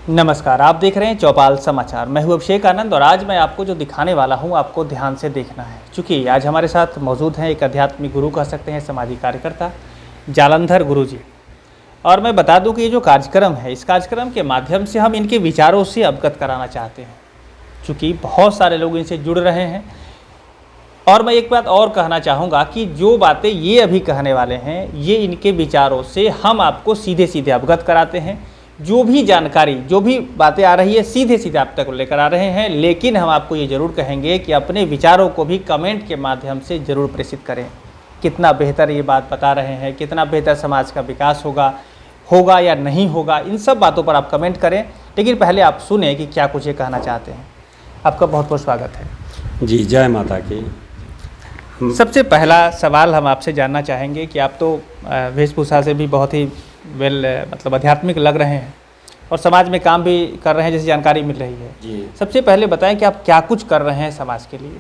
नमस्कार, आप देख रहे हैं चौपाल समाचार। मैं हूं अभिषेक आनंद और आज मैं आपको जो दिखाने वाला हूं आपको ध्यान से देखना है। चूँकि आज हमारे साथ मौजूद हैं एक आध्यात्मिक गुरु कह सकते हैं, सामाजिक कार्यकर्ता जालंधर गुरु जी। और मैं बता दूं कि ये जो कार्यक्रम है, इस कार्यक्रम के माध्यम से हम इनके विचारों से अवगत कराना चाहते हैं, चूँकि बहुत सारे लोग इनसे जुड़ रहे हैं। और मैं एक बात और कहना चाहूँगा कि जो बातें ये अभी कहने वाले हैं, ये इनके विचारों से हम आपको सीधे सीधे अवगत कराते हैं। जो भी जानकारी, जो भी बातें आ रही है, सीधे सीधे आप तक लेकर आ रहे हैं। लेकिन हम आपको ये ज़रूर कहेंगे कि अपने विचारों को भी कमेंट के माध्यम से ज़रूर प्रेषित करें। कितना बेहतर ये बात बता रहे हैं, कितना बेहतर समाज का विकास होगा या नहीं होगा, इन सब बातों पर आप कमेंट करें। लेकिन पहले आप सुने कि क्या कुछ ये कहना चाहते हैं। आपका बहुत बहुत स्वागत है जी। जय माता की। सबसे पहला सवाल हम आपसे जानना चाहेंगे कि आप तो वेशभूषा से भी बहुत ही मतलब आध्यात्मिक लग रहे हैं और समाज में काम भी कर रहे हैं, जैसी जानकारी मिल रही है जी। सबसे पहले बताएं कि आप क्या कुछ कर रहे हैं समाज के लिए।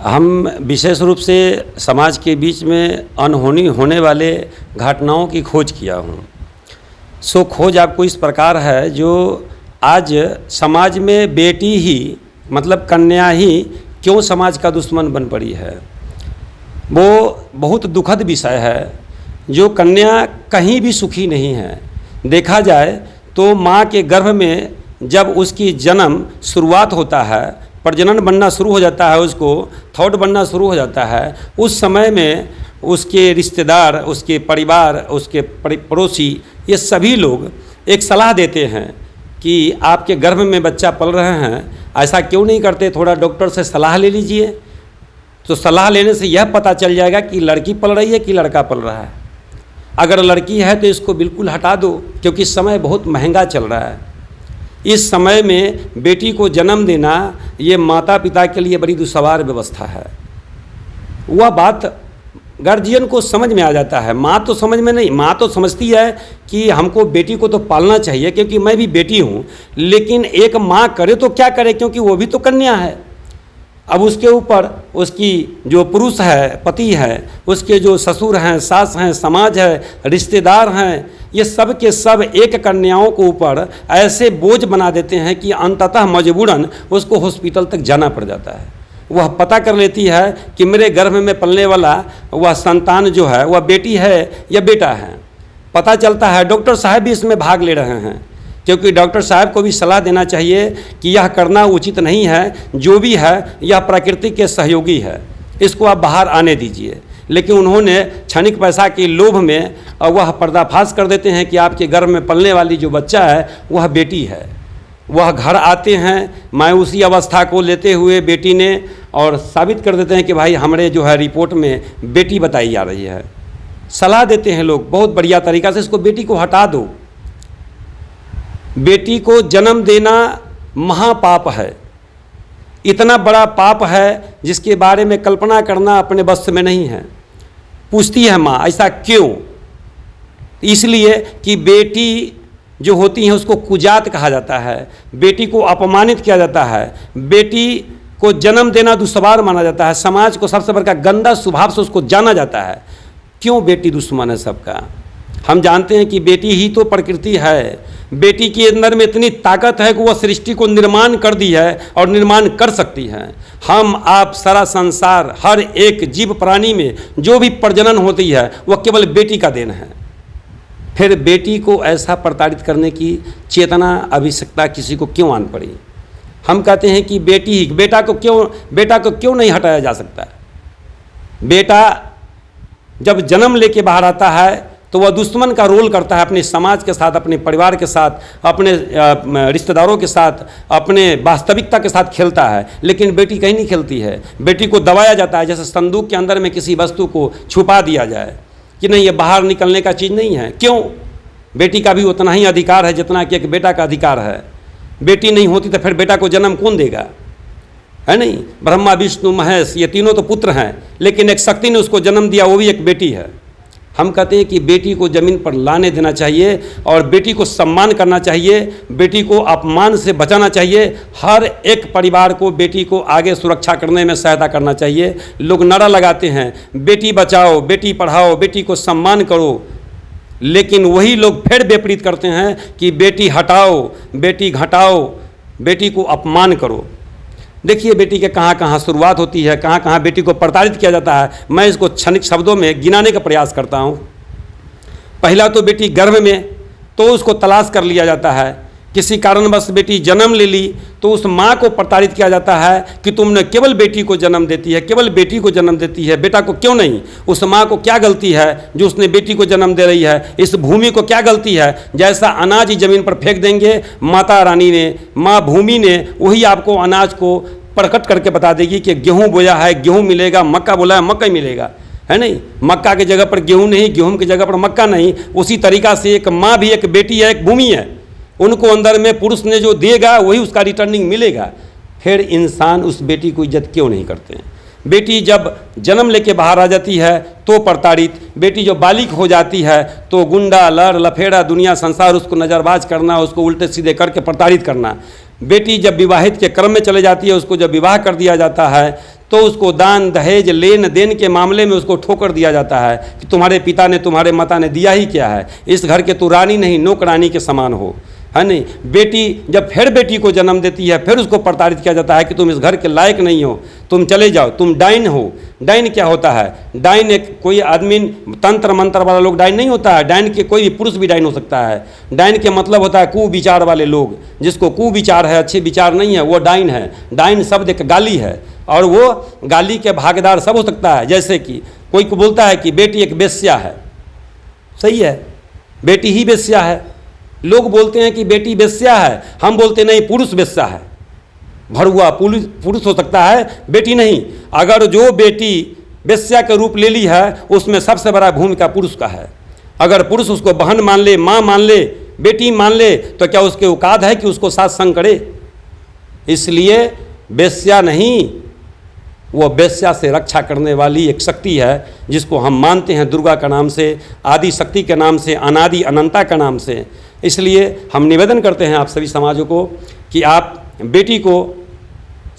हम विशेष रूप से समाज के बीच में अनहोनी होने वाले घटनाओं की खोज किया हूँ। सो खोज आपको इस प्रकार है, जो आज समाज में बेटी ही मतलब कन्या ही क्यों समाज का दुश्मन बन पड़ी है, वो बहुत दुखद विषय है। जो कन्या कहीं भी सुखी नहीं है। देखा जाए तो माँ के गर्भ में जब उसकी जन्म शुरुआत होता है, प्रजनन बनना शुरू हो जाता है, उसको थॉट बनना शुरू हो जाता है, उस समय में उसके रिश्तेदार, उसके परिवार, उसके पड़ोसी, ये सभी लोग एक सलाह देते हैं कि आपके गर्भ में बच्चा पल रहे हैं, ऐसा क्यों नहीं करते, थोड़ा डॉक्टर से सलाह ले लीजिए। तो सलाह लेने से यह पता चल जाएगा कि लड़की पल रही है कि लड़का पल रहा है। अगर लड़की है तो इसको बिल्कुल हटा दो, क्योंकि समय बहुत महंगा चल रहा है। इस समय में बेटी को जन्म देना ये माता पिता के लिए बड़ी दुश्वार व्यवस्था है। वह बात गार्जियन को समझ में आ जाता है, माँ तो समझ में नहीं। माँ तो समझती है कि हमको बेटी को तो पालना चाहिए, क्योंकि मैं भी बेटी हूँ। लेकिन एक माँ करे तो क्या करे, क्योंकि वो भी तो कन्या है। अब उसके ऊपर उसकी जो पुरुष है, पति है, उसके जो ससुर हैं, सास हैं, समाज है, रिश्तेदार हैं, ये सब के सब एक कन्याओं को ऊपर ऐसे बोझ बना देते हैं कि अंततः मजबूरन उसको हॉस्पिटल तक जाना पड़ जाता है। वह पता कर लेती है कि मेरे गर्भ में पलने वाला वह संतान जो है वह बेटी है या बेटा है। पता चलता है, डॉक्टर साहब भी इसमें भाग ले रहे हैं, क्योंकि डॉक्टर साहब को भी सलाह देना चाहिए कि यह करना उचित नहीं है। जो भी है यह प्रकृति के सहयोगी है, इसको आप बाहर आने दीजिए। लेकिन उन्होंने क्षणिक पैसा के लोभ में वह पर्दाफाश कर देते हैं कि आपके गर्भ में पलने वाली जो बच्चा है वह बेटी है। वह घर आते हैं, मैं उसी अवस्था को लेते हुए बेटी ने और साबित कर देते हैं कि भाई हमारे जो है रिपोर्ट में बेटी बताई जा रही है। सलाह देते हैं लोग बहुत बढ़िया तरीक़ा से, इसको बेटी को हटा दो। बेटी को जन्म देना महापाप है, इतना बड़ा पाप है जिसके बारे में कल्पना करना अपने बस में नहीं है। पूछती है माँ, ऐसा क्यों? इसलिए कि बेटी जो होती है उसको कुजात कहा जाता है, बेटी को अपमानित किया जाता है, बेटी को जन्म देना दुश्वार माना जाता है, समाज को सबसे बड़ा गंदा स्वभाव से उसको जाना जाता है। क्यों बेटी दुश्मन है सबका? हम जानते हैं कि बेटी ही तो प्रकृति है। बेटी के अंदर में इतनी ताकत है कि वह सृष्टि को निर्माण कर दी है और निर्माण कर सकती है। हम आप सारा संसार, हर एक जीव प्राणी में जो भी प्रजनन होती है वह केवल बेटी का देन है। फिर बेटी को ऐसा प्रताड़ित करने की चेतना, आवश्यकता किसी को क्यों आन पड़ी? हम कहते हैं कि बेटा को क्यों नहीं हटाया जा सकता? बेटा जब जन्म लेके बाहर आता है तो वह दुश्मन का रोल करता है, अपने समाज के साथ, अपने परिवार के साथ, अपने रिश्तेदारों के साथ, अपने वास्तविकता के साथ खेलता है। लेकिन बेटी कहीं नहीं खेलती है। बेटी को दबाया जाता है, जैसे संदूक के अंदर में किसी वस्तु को छुपा दिया जाए कि नहीं, ये बाहर निकलने का चीज़ नहीं है। क्यों? बेटी का भी उतना ही अधिकार है जितना कि एक बेटा का अधिकार है। बेटी नहीं होती तो फिर बेटा को जन्म कौन देगा? है नहीं? ब्रह्मा, विष्णु, महेश, ये तीनों तो पुत्र हैं, लेकिन एक शक्ति ने उसको जन्म दिया, वो भी एक बेटी है। हम कहते हैं कि बेटी को ज़मीन पर लाने देना चाहिए और बेटी को सम्मान करना चाहिए, बेटी को अपमान से बचाना चाहिए। हर एक परिवार को बेटी को आगे सुरक्षा करने में सहायता करना चाहिए। लोग नारा लगाते हैं बेटी बचाओ, बेटी पढ़ाओ, बेटी को सम्मान करो, लेकिन वही लोग फिर विपरीत करते हैं कि बेटी हटाओ, बेटी घटाओ, बेटी को अपमान करो। देखिए बेटी के कहाँ कहाँ शुरुआत होती है, कहाँ कहाँ बेटी को प्रताड़ित किया जाता है। मैं इसको क्षणिक शब्दों में गिनाने का प्रयास करता हूँ। पहला तो बेटी गर्भ में तो उसको तलाश कर लिया जाता है, किसी कारणवश बेटी जन्म ले ली तो उस माँ को प्रताड़ित किया जाता है कि तुमने केवल बेटी को जन्म देती है, केवल बेटी को जन्म देती है, बेटा को क्यों नहीं। उस माँ को क्या गलती है जो उसने बेटी को जन्म दे रही है, इस भूमि को क्या गलती है। जैसा अनाज ही ज़मीन पर फेंक देंगे, माता रानी ने, माँ भूमि ने वही आपको अनाज को प्रकट करके बता देगी कि गेहूँ बोया है गेहूँ मिलेगा, मक्का बोला है मक्का ही मिलेगा, है नहीं। मक्का की जगह पर गेहूँ नहीं, गेहूँ की जगह पर मक्का नहीं। उसी तरीक़ा से एक माँ भी एक बेटी है, एक भूमि है, उनको अंदर में पुरुष ने जो देगा वही उसका रिटर्निंग मिलेगा। फिर इंसान उस बेटी को इज्जत क्यों नहीं करते हैं। बेटी जब जन्म लेके बाहर आ जाती है तो प्रताड़ित, बेटी जो बालिक हो जाती है तो गुंडा लड़ लफेड़ा दुनिया संसार उसको नज़रबाज करना, उसको उल्टे सीधे करके प्रताड़ित करना। बेटी जब विवाहित के क्रम में चले जाती है, उसको जब विवाह कर दिया जाता है तो उसको दान दहेज लेन देन के मामले में उसको ठोकर दिया जाता है कि तुम्हारे पिता ने तुम्हारे माता ने दिया ही क्या है, इस घर के तू रानी नहीं नौकरानी के समान हो, है नहीं। बेटी जब फिर बेटी को जन्म देती है फिर उसको प्रताड़ित किया जाता है कि तुम इस घर के लायक नहीं हो, तुम चले जाओ, तुम डाइन हो। डाइन क्या होता है? डाइन एक कोई आदमी तंत्र मंत्र वाला लोग डाइन नहीं होता है। डाइन के कोई भी पुरुष भी डाइन हो सकता है। डाइन के मतलब होता है कुविचार वाले लोग, जिसको कुविचार है, अच्छे विचार नहीं है, वो डाइन है। डाइन शब्द एक गाली है और वो गाली के भागीदार सब हो सकता है। जैसे कि कोई को बोलता है कि बेटी एक वेश्या है, सही है, बेटी ही वेश्या है। लोग बोलते हैं कि बेटी वेश्या है, हम बोलते नहीं पुरुष वेश्या है। भरुआ पुरुष हो सकता है, बेटी नहीं। अगर जो बेटी वेश्या के रूप ले ली है उसमें सबसे बड़ा भूमिका पुरुष का है। अगर पुरुष उसको बहन मान ले, माँ मान ले, बेटी मान ले तो क्या उसके औकात है कि उसको साथ संग करे? इसलिए वेश्या नहीं, वो वेश्या से रक्षा करने वाली एक शक्ति है जिसको हम मानते हैं दुर्गा का नाम से, आदि शक्ति के नाम से, अनादि अनंता का नाम से। इसलिए हम निवेदन करते हैं आप सभी समाजों को कि आप बेटी को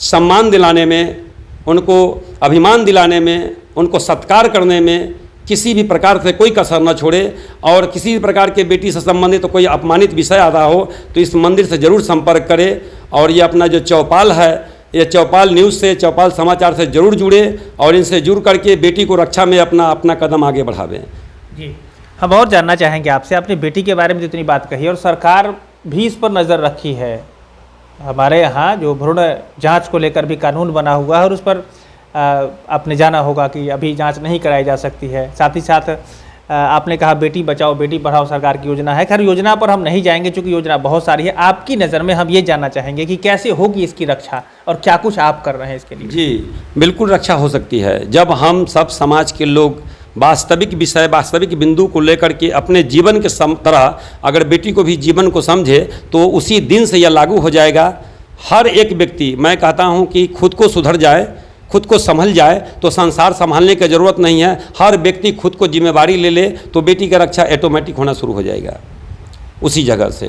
सम्मान दिलाने में, उनको अभिमान दिलाने में, उनको सत्कार करने में किसी भी प्रकार से कोई कसर न छोड़े। और किसी भी प्रकार के बेटी से संबंधित तो कोई अपमानित विषय आता हो तो इस मंदिर से ज़रूर संपर्क करें। और ये अपना जो चौपाल है, ये चौपाल न्यूज़ से, चौपाल समाचार से ज़रूर जुड़े और इनसे जुड़ करके बेटी को रक्षा में अपना कदम आगे बढ़ावें। जी, हम और जानना चाहेंगे आपसे, आपने बेटी के बारे में जितनी बात कही और सरकार भी इस पर नज़र रखी है। हमारे यहाँ जो भ्रूण जांच को लेकर भी कानून बना हुआ है और उस पर आपने जाना होगा कि अभी जांच नहीं कराई जा सकती है। साथ ही साथ आपने कहा बेटी बचाओ बेटी पढ़ाओ सरकार की योजना है। खैर योजना पर हम नहीं जाएंगे क्योंकि योजना बहुत सारी है। आपकी नज़र में हम ये जानना चाहेंगे कि कैसे होगी इसकी रक्षा और क्या कुछ आप कर रहे हैं इसके लिए। जी बिल्कुल रक्षा हो सकती है जब हम सब समाज के लोग वास्तविक विषय, वास्तविक बिंदु को लेकर के अपने जीवन के तरह अगर बेटी को भी जीवन को समझे तो उसी दिन से यह लागू हो जाएगा। हर एक व्यक्ति, मैं कहता हूं कि खुद को सुधर जाए, खुद को संभल जाए तो संसार संभालने की ज़रूरत नहीं है। हर व्यक्ति खुद को जिम्मेवारी ले ले तो बेटी की रक्षा ऑटोमेटिक होना शुरू हो जाएगा उसी जगह से।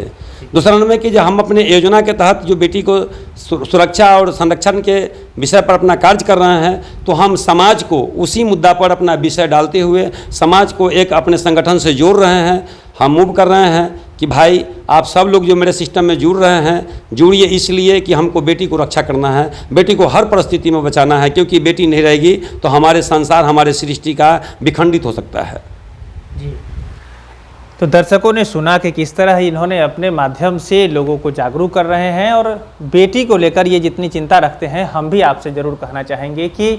दूसरा नंबर में कि जब हम अपने योजना के तहत जो बेटी को सुरक्षा और संरक्षण के विषय पर अपना कार्य कर रहे हैं तो हम समाज को उसी मुद्दा पर अपना विषय डालते हुए समाज को एक अपने संगठन से जोड़ रहे हैं। हम मूव कर रहे हैं कि भाई आप सब लोग जो मेरे सिस्टम में जुड़ रहे हैं, जुड़िए इसलिए कि हमको बेटी को रक्षा करना है, बेटी को हर परिस्थिति में बचाना है, क्योंकि बेटी नहीं रहेगी तो हमारे संसार, हमारे सृष्टि का विखंडित हो सकता है। जी, तो दर्शकों ने सुना कि किस तरह इन्होंने अपने माध्यम से लोगों को जागरूक कर रहे हैं और बेटी को लेकर ये जितनी चिंता रखते हैं, हम भी आपसे ज़रूर कहना चाहेंगे कि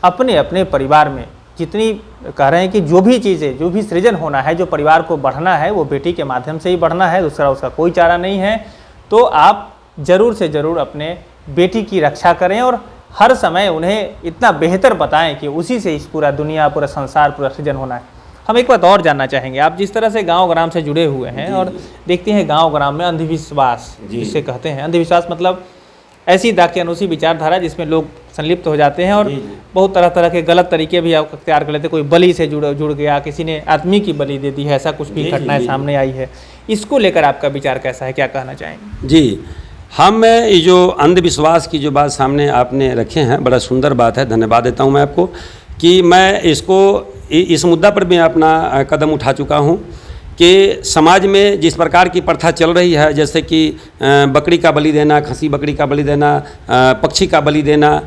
अपने अपने परिवार में जितनी कह रहे हैं कि जो भी चीज़ें, जो भी सृजन होना है, जो परिवार को बढ़ना है वो बेटी के माध्यम से ही बढ़ना है, दूसरा उसका कोई चारा नहीं है। तो आप ज़रूर से ज़रूर अपने बेटी की रक्षा करें और हर समय उन्हें इतना बेहतर बताएं कि उसी से इस पूरा दुनिया, पूरा संसार, पूरा सृजन होना है। हम एक बात और जानना चाहेंगे, आप जिस तरह से गांव ग्राम से जुड़े हुए हैं और देखते हैं गांव ग्राम में अंधविश्वास जिसे कहते हैं, अंधविश्वास मतलब ऐसी दाकियानूसी विचारधारा जिसमें लोग संलिप्त हो जाते हैं और बहुत तरह तरह के गलत तरीके भी आप अख्तियार कर लेते हैं। कोई बलि से जुड़ गया, किसी ने आदमी की बलि दे दी है, ऐसा कुछ भी घटनाएं सामने आई है। इसको लेकर आपका विचार कैसा है, क्या कहना चाहेंगे? जी, हम ये जो अंधविश्वास की जो बात सामने आपने रखे हैं, बड़ा सुंदर बात है, धन्यवाद देता हूँ मैं आपको कि मैं इस मुद्दा पर भी अपना कदम उठा चुका हूँ कि समाज में जिस प्रकार की प्रथा चल रही है, जैसे कि बकरी का बलि देना, खसी बकरी का बलि देना, पक्षी का बलि देना,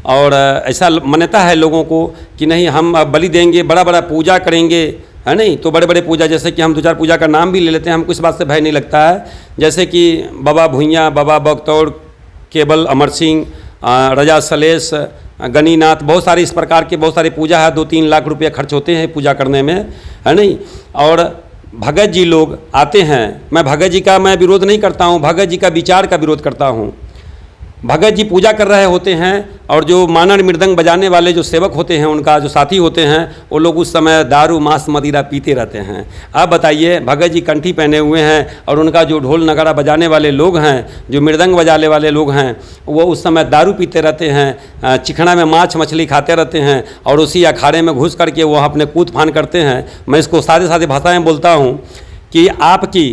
और ऐसा मान्यता है लोगों को कि नहीं हम बलि देंगे, बड़ा बड़ा पूजा करेंगे, है नहीं। तो बड़े बड़े पूजा, जैसे कि हम 2-4 पूजा का नाम भी ले लेते हैं, हमको इस बात से भय नहीं लगता है। जैसे कि बाबा भुइयाँ, बाबा बगतौड़, केवल अमर सिंह, रजा सलेश, गणिनाथ, बहुत सारे इस प्रकार के बहुत सारी पूजा है। 2-3 लाख रुपये खर्च होते हैं पूजा करने में, है नहीं। और भगत जी लोग आते हैं, मैं भगत जी का मैं विरोध नहीं करता हूँ, भगत जी का विचार का विरोध करता हूँ। भगत जी पूजा कर रहे होते हैं और जो मानर मृदंग बजाने वाले जो सेवक होते हैं, उनका जो साथी होते हैं, वो लोग उस समय दारू मांस मदिरा पीते रहते हैं। अब बताइए, भगत जी कंठी पहने हुए हैं और उनका जो ढोल नगाड़ा बजाने वाले लोग हैं, जो मृदंग बजाने वाले लोग हैं, वो उस समय दारू पीते रहते हैं, चिखना में माछ मछली खाते रहते हैं और उसी अखाड़े में घुस करके वो अपने कूद फान करते हैं। मैं इसको सादे सादे भाषा में बोलता हूँ कि आपकी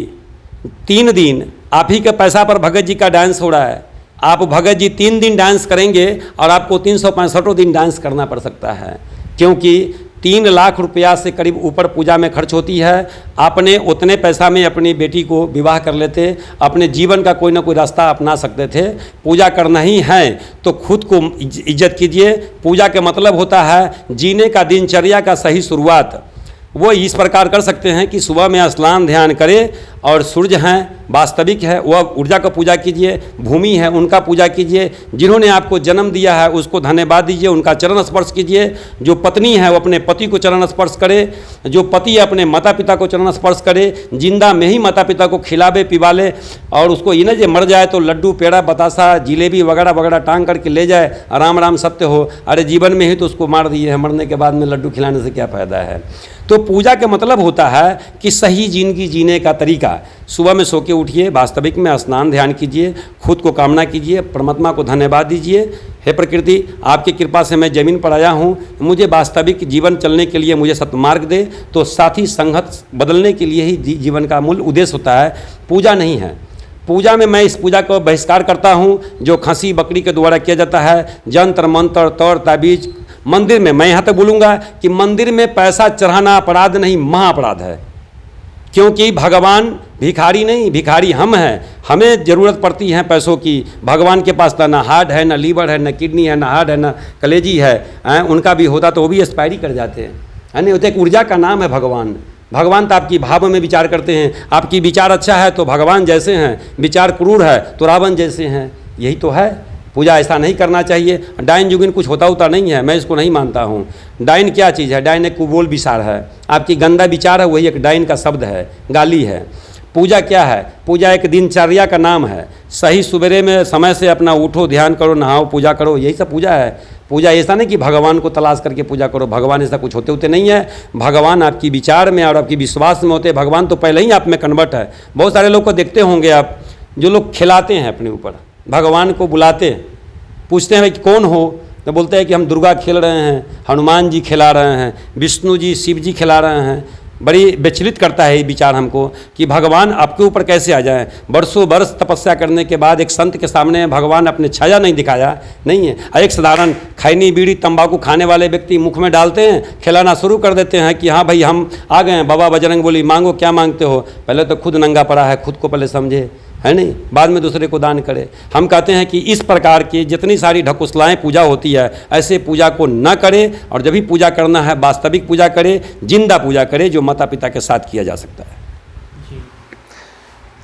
3 दिन आप ही के पैसा पर भगत जी का डांस हो रहा है। आप भगत जी 3 दिन डांस करेंगे और आपको 365 दिन डांस करना पड़ सकता है, क्योंकि 3 लाख रुपया से करीब ऊपर पूजा में खर्च होती है। आपने उतने पैसा में अपनी बेटी को विवाह कर लेते, अपने जीवन का कोई ना कोई रास्ता अपना सकते थे। पूजा करना ही है तो खुद को इज्जत कीजिए। पूजा का मतलब होता है जीने का, दिनचर्या का सही शुरुआत। वो इस प्रकार कर सकते हैं कि सुबह में स्नान ध्यान करें और सूर्य हैं, वास्तविक है, वह ऊर्जा का पूजा कीजिए, भूमि है उनका पूजा कीजिए, जिन्होंने आपको जन्म दिया है उसको धन्यवाद दीजिए, उनका चरण स्पर्श कीजिए। जो पत्नी है वो अपने पति को चरण स्पर्श करे, जो पति अपने माता पिता को चरण स्पर्श करे, जिंदा में ही माता पिता को खिलावे पिवाले, और उसको ये न जे मर जाए तो लड्डू पेड़ा बतासा जिलेबी वगैरह वगैरह टांग करके ले जाए, राम राम सत्य हो। अरे जीवन में ही तो उसको मार दिए है, मरने के बाद में लड्डू खिलाने से क्या फ़ायदा है। तो पूजा का मतलब होता है कि सही जिंदगी जीने का तरीका। सुबह में सो के उठिए, वास्तविक में स्नान ध्यान कीजिए, खुद को कामना कीजिए, परमात्मा को धन्यवाद दीजिए। हे प्रकृति, आपकी कृपा से मैं जमीन पर आया हूँ, मुझे वास्तविक जीवन चलने के लिए मुझे सत्मार्ग दे। तो साथी संगत बदलने के लिए ही जीवन का मूल उद्देश्य होता है, पूजा नहीं है। पूजा में मैं इस पूजा को बहिष्कार करता हूँ जो खसी बकरी के द्वारा किया जाता है, जंत्र मंत्र तौर ताबीज। मंदिर में मैं यहाँ तक बोलूँगा कि मंदिर में पैसा चढ़ाना अपराध नहीं, महाअपराध है, क्योंकि भगवान भिखारी नहीं, भिखारी हम हैं। हमें ज़रूरत पड़ती है पैसों की। भगवान के पास ना हार्ट है, ना लीवर है, ना किडनी है, ना हार्ट है, ना कलेजी है। उनका भी होता तो वो भी एक्सपायरी कर जाते हैं, है नहीं। होते एक ऊर्जा का नाम है भगवान। भगवान तो आपकी भाव में विचार करते हैं। आपकी विचार अच्छा है तो भगवान जैसे हैं, विचार क्रूर है तो रावण जैसे हैं। यही तो है। पूजा ऐसा नहीं करना चाहिए। डाइन जुगिन कुछ होता नहीं है, मैं इसको नहीं मानता हूँ। डाइन क्या चीज़ है? डाइन एक कुबोल विचार है, आपकी गंदा विचार है, वही एक डाइन का शब्द है, गाली है। पूजा क्या है? पूजा एक दिनचर्या का नाम है। सही सवेरे में समय से अपना उठो, ध्यान करो, नहाओ, पूजा करो, यही सब पूजा है। पूजा ऐसा नहीं कि भगवान को तलाश करके पूजा करो, भगवान ऐसा कुछ होते नहीं है। भगवान आपकी विचार में और आपकी विश्वास में होते हैं। भगवान तो पहले ही आप में कन्वर्ट है। बहुत सारे लोग को देखते होंगे आप, जो लोग खिलाते हैं अपने ऊपर, भगवान को बुलाते, पूछते हैं कि कौन हो, तो बोलते हैं कि हम दुर्गा खेल रहे हैं, हनुमान जी खिला रहे हैं, विष्णु जी शिव जी खिला रहे हैं। बड़ी विचलित करता है ये विचार हमको कि भगवान आपके ऊपर कैसे आ जाएं। बरसों बरस तपस्या करने के बाद एक संत के सामने भगवान अपने छाया नहीं दिखाया, नहीं है। एक साधारण खैनी बीड़ी तंबाकू खाने वाले व्यक्ति मुख में डालते हैं, खिलाना शुरू कर देते हैं कि हाँ भाई हम आ गए हैं, बाबा बजरंग बोली मांगो क्या मांगते हो। पहले तो खुद नंगा पड़ा है, खुद को पहले समझे, है नहीं, बाद में दूसरे को दान करे। हम कहते हैं कि इस प्रकार की जितनी सारी ढकुसलाएँ पूजा होती है, ऐसे पूजा को न करे, और जब भी पूजा करना है वास्तविक पूजा करे, जिंदा पूजा करे, जो माता पिता के साथ किया जा सकता है। जी।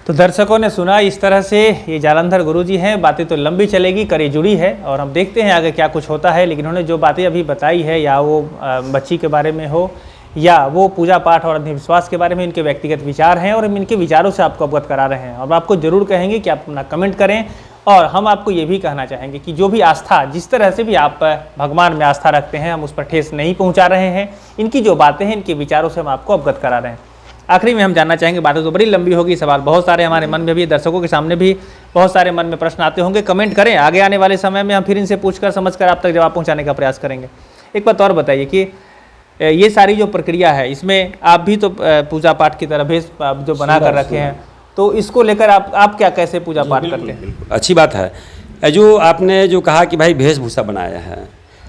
तो दर्शकों ने सुना, इस तरह से ये जालंधर गुरुजी हैं। बातें तो लंबी चलेगी, कड़ी जुड़ी है, और हम देखते हैं आगे क्या कुछ होता है। लेकिन उन्होंने जो बातें अभी बताई है, या वो बच्ची के बारे में हो, या वो पूजा पाठ और अंधविश्वास के बारे में इनके व्यक्तिगत विचार हैं, और हम इनके विचारों से आपको अवगत करा रहे हैं। और आपको ज़रूर कहेंगे कि आप अपना कमेंट करें। और हम आपको ये भी कहना चाहेंगे कि जो भी आस्था, जिस तरह से भी आप भगवान में आस्था रखते हैं, हम उस पर ठेस नहीं पहुंचा रहे हैं। इनकी जो बातें हैं, इनके विचारों से हम आपको अवगत करा रहे हैं। आखिरी में हम जानना चाहेंगे, बातें तो बड़ी लंबी होगी, सवाल बहुत सारे हमारे मन में भी, दर्शकों के सामने भी बहुत सारे मन में प्रश्न आते होंगे। कमेंट करें, आगे आने वाले समय में हम फिर इनसे पूछकर समझकर आप तक जवाब पहुँचाने का प्रयास करेंगे। एक बात और बताइए कि ये सारी जो प्रक्रिया है, इसमें आप भी तो पूजा पाठ की तरह भेष जो बना कर रखे हैं, तो इसको लेकर आप क्या कैसे पूजा पाठ करते हैं? अच्छी बात है जो आपने जो कहा कि भाई वेशभूषा बनाया है,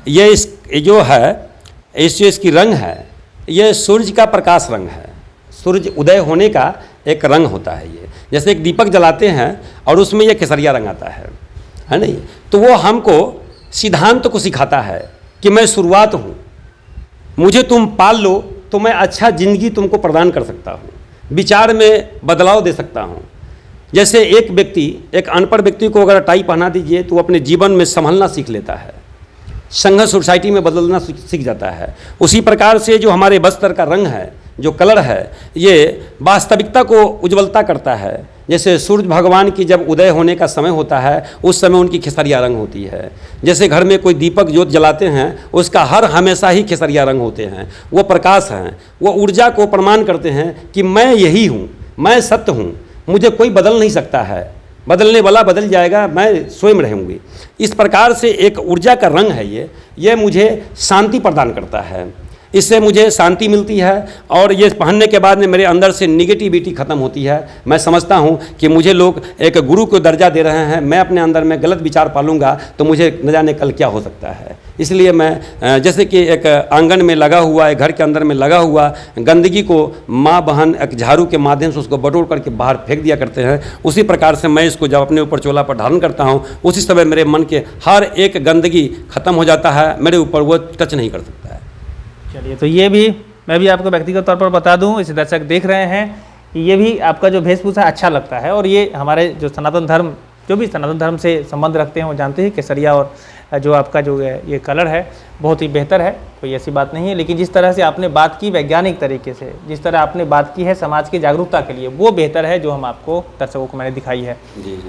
ये जो है, इसकी रंग है, ये सूर्य का प्रकाश रंग है। सूरज उदय होने का एक रंग होता है ये। जैसे एक दीपक जलाते हैं और उसमें ये केसरिया रंग आता है नहीं? तो वो हमको सिद्धांत को सिखाता है कि मैं शुरुआत हूँ, मुझे तुम पाल लो तो मैं अच्छा ज़िंदगी तुमको प्रदान कर सकता हूँ, विचार में बदलाव दे सकता हूँ। जैसे एक व्यक्ति, एक अनपढ़ व्यक्ति को अगर टाई पहना दीजिए तो वो अपने जीवन में संभलना सीख लेता है, संघर्ष सोसाइटी में बदलना सीख जाता है। उसी प्रकार से जो हमारे बस्तर का रंग है, जो कलर है, ये वास्तविकता को उज्ज्वलता करता है। जैसे सूर्य भगवान की जब उदय होने का समय होता है उस समय उनकी खेसरिया रंग होती है। जैसे घर में कोई दीपक ज्योत जलाते हैं उसका हर हमेशा ही खेसरिया रंग होते हैं, वो प्रकाश हैं, वो ऊर्जा को प्रमाण करते हैं कि मैं यही हूँ, मैं सत्य हूँ, मुझे कोई बदल नहीं सकता है, बदलने वाला बदल जाएगा, मैं स्वयं रहूँगी। इस प्रकार से एक ऊर्जा का रंग है ये मुझे शांति प्रदान करता है, इससे मुझे शांति मिलती है और ये पहनने के बाद में मेरे अंदर से निगेटिविटी ख़त्म होती है। मैं समझता हूँ कि मुझे लोग एक गुरु को दर्जा दे रहे हैं, मैं अपने अंदर में गलत विचार पालूंगा तो मुझे न जाने कल क्या हो सकता है। इसलिए मैं जैसे कि एक आंगन में लगा हुआ है, घर के अंदर में लगा हुआ गंदगी को माँ बहन एक झाड़ू के माध्यम से उसको बटोर करके बाहर फेंक दिया करते हैं, उसी प्रकार से मैं इसको जब अपने ऊपर चोला पर धारण करता हूँ उसी समय मेरे मन के हर एक गंदगी खत्म हो जाता है, मेरे ऊपर वो टच नहीं कर सकता है। चलिए, तो ये भी मैं भी आपको व्यक्तिगत तौर पर बता दूं, इसे दर्शक देख रहे हैं कि ये भी आपका जो वेशभूषा अच्छा लगता है और ये हमारे जो सनातन धर्म, जो भी सनातन धर्म से संबंध रखते हैं वो जानते हैं केसरिया और जो आपका जो ये कलर है बहुत ही बेहतर है, कोई ऐसी बात नहीं है। लेकिन जिस तरह से आपने बात की वैज्ञानिक तरीके से, जिस तरह आपने बात की है समाज की जागरूकता के लिए, वो बेहतर है जो हम आपको दर्शकों को मैंने दिखाई है।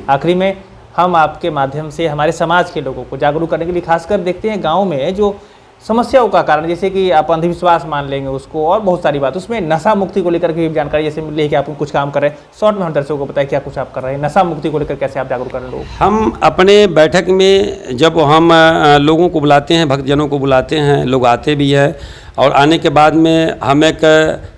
आखिरी में हम आपके माध्यम से हमारे समाज के लोगों को जागरूक करने के लिए खासकर देखते हैं गाँव में जो समस्याओं का कारण, जैसे कि आप अंधविश्वास मान लेंगे उसको और बहुत सारी बात, उसमें नशा मुक्ति को लेकर के भी जानकारी जैसे लेके आप कुछ काम कर रहे हैं, शॉर्ट में हम दर्शकों को बताएं क्या कुछ आप कर रहे हैं, नशा मुक्ति को लेकर कैसे आप जागरूक कर रहे हैं लोग। हम अपने बैठक में जब हम लोगों को बुलाते हैं, भक्तजनों को बुलाते हैं, लोग आते भी हैं और आने के बाद में हम एक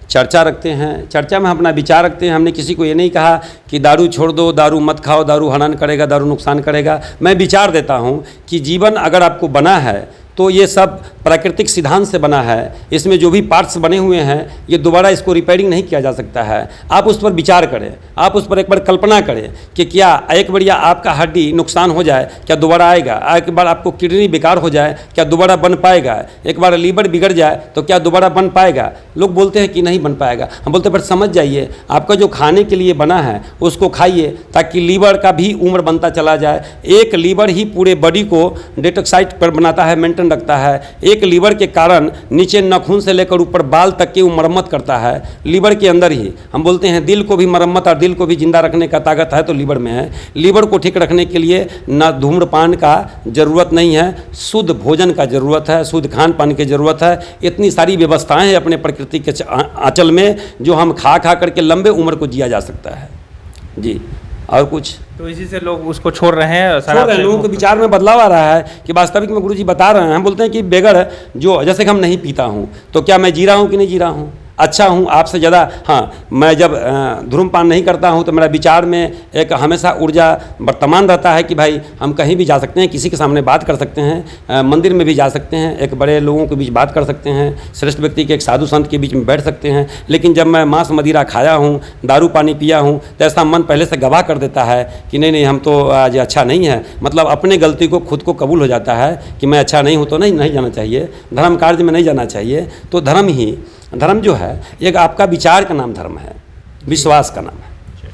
चर्चा रखते हैं। चर्चा में हम अपना विचार रखते हैं। हमने किसी को ये नहीं कहा कि दारू छोड़ दो, दारू मत खाओ, दारू हनन करेगा, दारू नुकसान करेगा। मैं विचार देता हूँ कि जीवन अगर आपको बना है तो ये सब प्राकृतिक सिद्धांत से बना है, इसमें जो भी पार्ट्स बने हुए हैं ये दोबारा इसको रिपेयरिंग नहीं किया जा सकता है। आप उस पर विचार करें, आप उस पर एक बार कल्पना करें कि क्या एक बढ़िया आपका हड्डी नुकसान हो जाए क्या दोबारा आएगा, एक बार आपको किडनी बेकार हो जाए क्या दोबारा बन पाएगा, एक बार लीवर बिगड़ जाए तो क्या दोबारा बन पाएगा। लोग बोलते हैं कि नहीं बन पाएगा, हम बोलते हैं पर समझ जाइए आपका जो खाने के लिए बना है उसको खाइए ताकि लीवर का भी उम्र बनता चला जाए। एक लीवर ही पूरे बॉडी को डिटॉक्साइड पर बनाता है, मेंटेन रखता है। एक लीवर के कारण नीचे नाखून से लेकर ऊपर बाल तक की वो मरम्मत करता है लीवर के अंदर ही। हम बोलते हैं दिल को भी मरम्मत और दिल को भी जिंदा रखने का ताकत है तो लीवर में है। लीवर को ठीक रखने के लिए ना धूम्रपान का ज़रूरत नहीं है, शुद्ध भोजन का ज़रूरत है, शुद्ध खान पान की ज़रूरत है। इतनी सारी व्यवस्थाएं हैं अपने प्रकृति के आंचल में जो हम खा करके लंबे उम्र को जिया जा सकता है जी। और कुछ तो इसी से लोग उसको छोड़ रहे हैं, लोगों के विचार में बदलाव आ रहा है कि वास्तविक में गुरुजी बता रहे हैं। हम बोलते हैं कि बेगर जो जैसे कि हम नहीं पीता हूँ तो क्या मैं जी रहा हूँ कि नहीं जी रहा हूँ, अच्छा हूँ आपसे ज़्यादा। हाँ, मैं जब धूम्रपान नहीं करता हूँ तो मेरा विचार में एक हमेशा ऊर्जा वर्तमान रहता है कि भाई हम कहीं भी जा सकते हैं, किसी के सामने बात कर सकते हैं, मंदिर में भी जा सकते हैं, एक बड़े लोगों के बीच बात कर सकते हैं, श्रेष्ठ व्यक्ति के एक साधु संत के बीच में बैठ सकते हैं। लेकिन जब मैं मांस मदिरा खाया हूँ, दारू पानी पिया हूँ तो ऐसा मन पहले से गवाह कर देता है कि नहीं हम तो आज अच्छा नहीं है। मतलब अपने गलती को खुद को कबूल हो जाता है कि मैं अच्छा नहीं हूँ तो नहीं जाना चाहिए, धर्म कार्य में नहीं जाना चाहिए। तो धर्म जो है एक आपका विचार का नाम धर्म है, विश्वास का नाम है।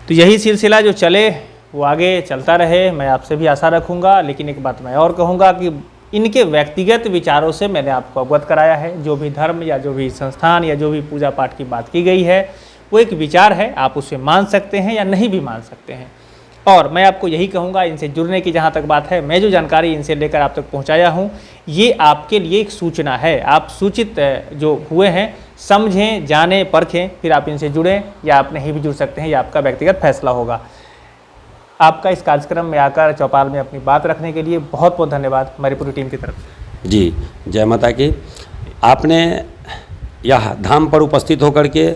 तो यही सिलसिला जो चले वो आगे चलता रहे, मैं आपसे भी आशा रखूंगा। लेकिन एक बात मैं और कहूँगा कि इनके व्यक्तिगत विचारों से मैंने आपको अवगत कराया है। जो भी धर्म या जो भी संस्थान या जो भी पूजा पाठ की बात की गई है वो एक विचार है, आप उसे मान सकते हैं या नहीं भी मान सकते हैं। और मैं आपको यही कहूँगा, इनसे जुड़ने की जहाँ तक बात है, मैं जो जानकारी इनसे लेकर आप तक पहुँचाया हूँ ये आपके लिए एक सूचना है। आप सूचित जो हुए हैं समझें, जानें, परखें, फिर आप इनसे जुड़ें या आप नहीं भी जुड़ सकते हैं, ये आपका व्यक्तिगत फैसला होगा। आपका इस कार्यक्रम में आकर चौपाल में अपनी बात रखने के लिए बहुत बहुत धन्यवाद हमारी पूरी टीम की तरफ से। जी, जय माता की। आपने यह धाम पर उपस्थित होकर के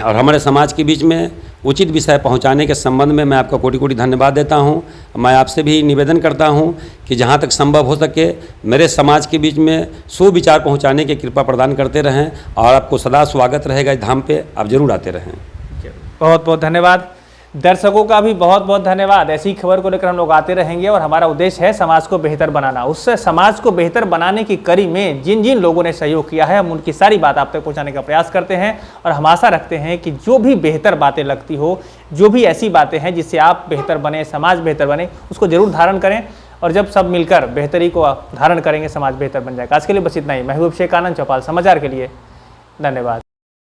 और हमारे समाज के बीच में उचित विषय पहुंचाने के संबंध में मैं आपका कोटि कोटि धन्यवाद देता हूं। मैं आपसे भी निवेदन करता हूं कि जहां तक संभव हो सके मेरे समाज के बीच में सुविचार पहुंचाने की कृपा प्रदान करते रहें और आपको सदा स्वागत रहेगा इस धाम पे, आप जरूर आते रहें। बहुत बहुत धन्यवाद। दर्शकों का भी बहुत बहुत धन्यवाद। ऐसी खबर को लेकर हम लोग आते रहेंगे और हमारा उद्देश्य है समाज को बेहतर बनाना। उससे समाज को बेहतर बनाने की कड़ी में जिन जिन लोगों ने सहयोग किया है हम उनकी सारी बात आप तक पहुंचाने का प्रयास करते हैं और हम आशा रखते हैं कि जो भी बेहतर बातें लगती हो, जो भी ऐसी बातें हैं जिससे आप बेहतर बने, समाज बेहतर बने, उसको जरूर धारण करें और जब सब मिलकर बेहतरी को धारण करेंगे समाज बेहतर बन जाएगा। आज के लिए बस इतना ही। महबूब शेख आनंद, चौपाल समाचार के लिए धन्यवाद।